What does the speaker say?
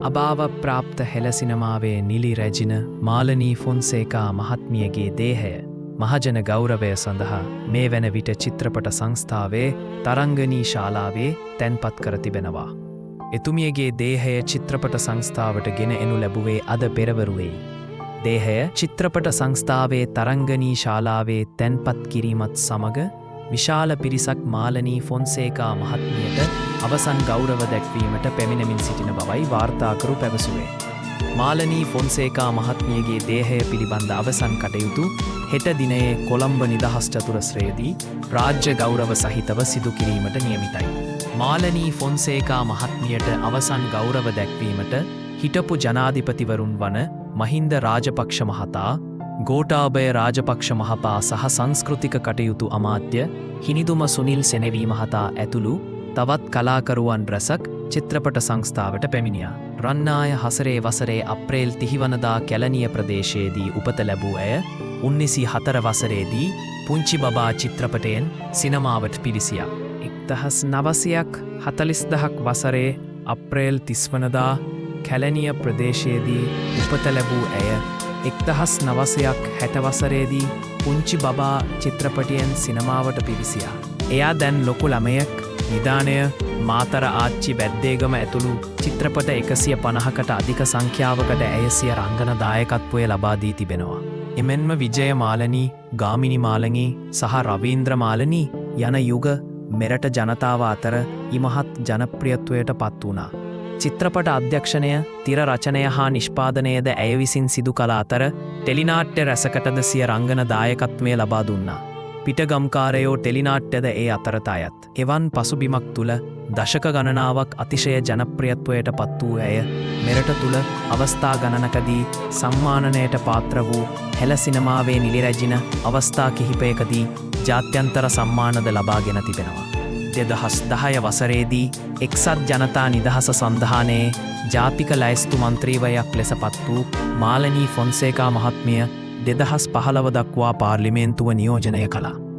අභාව ප්‍රාප්ත හෙළ සිනමාවේ නිලි රැජින මාලනී ෆොන්සේකා මහත්මියගේ දේහය මහජන ගෞරවය සඳහා මේ වන විට චිත්‍රපට සංස්ථාවේ තරංගනී ශාලාවේ තැන්පත් කර තිබෙනවා. එතුමියගේ දේහය චිත්‍රපට සංස්ථාවට ගෙන එනු ලැබුවේ අද පෙරවරුවේයි. දේහය චිත්‍රපට සංස්ථාවේ තරංගනී ශාලාවේ තැන්පත් කිරීමත් සමග විශාල පිරිසක් මාලනී ෆොන්සේකා මහත්මියට අවසන් ගෞරව දැක්වීමට පැමිණෙමින් සිටින බවයි වාර්තාකරු පැවසුවේ. මාලනී ෆොන්සේකා මහත්මියගේ දේහය පිළිබඳ අවසන් කටයුතු හෙට දිනයේ කොළඹ නිදහස් චතුරස්‍රයේදී රාජ්‍ය ගෞරව සහිතව සිදු කිරීමට නියමිතයි. මාලනී ෆොන්සේකා මහත්මියට අවසන් ගෞරව දැක්වීමට හිටපු ජනාධිපතිවරුන් වන මහින්ද රාජපක්ෂ මහතා, ගෝඨාභය රාජපක්ෂ මහතා සහ සංස්කෘතික කටයුතු අමාත්‍ය හිනිදුම සුනිල් සෙනෙවී මහතා ඇතුළු තවත් කලාකරුවන් රැසක් චිත්‍රපට සංස්ථාවට පැමිණියා. රන්නාය හසරේ වසරේ අප්‍රේල් 30 වනදා කැලණිය ප්‍රදේශයේදී උපත ලැබූ ඇය 1904 වසරේදී පුංචි බබා චිත්‍රපටයෙන් සිනමාවට පිවිසියා. 1940ක් වසරේ අප්‍රේල් 30 වනදා කැලණිය ප්‍රදේශයේදී උපත ලැබූ ඇය 1960 වසරේදී පුංචි බබා චිත්‍රපටයෙන් සිනමාවට පිවිසියා. එයා දැන් ලොකු ළමයෙක්. නිධානය මාතර ආච්චි බැද්දේගම ඇතුළු චිත්‍රපට 150කට අධික සංඛ්‍යාවකට ඇය සිය රංගන දායකත්වය ලබා දී තිබෙනවා. එමෙන්ම විජය මාලනී, ගාමිණි මාලනී සහ රවීන්ද්‍ර මාලනී යන යුග මෙරට ජනතාව අතර ඉමහත් ජනප්‍රියත්වයට පත් වුණා. චිත්‍රපට අධ්‍යක්ෂණය, තිර රචනය හා නිෂ්පාදනයද ඇය විසින් සිදු කළ අතර ටෙලිනාට්‍ය රැසකටද සිය රංගන දායකත්වය ලබා දුන්නා. පිටගම්කාරයෝ ටෙලිනාට්‍යද ඒ අතරත අයත්. එවන් පසුබිමක් තුළ දශක ගණනාවක් අතිශය ජනප්‍රියත්වයට පත් වූ ඇය මෙරට තුළ අවස්ථා ගණනකදී සම්මානනයට පාත්‍ර වූ හෙළ සිනමාවේ නිලිරැජින අවස්ථා කිහිපයකදී ජාත්‍යන්තර සම්මානද ලබාගෙන තිබෙනවා. 2010 වසරේදී එක්සත් ජනතා නිදහස සන්ධානයේ ජාතික ලැයිස්තු මන්ත්‍රීවරයක් ලෙස පත් වූ මාලනී ෆොන්සේකා මහත්මිය 2015 දක්වා පාර්ලිමේන්තුව නියෝජනය කළා.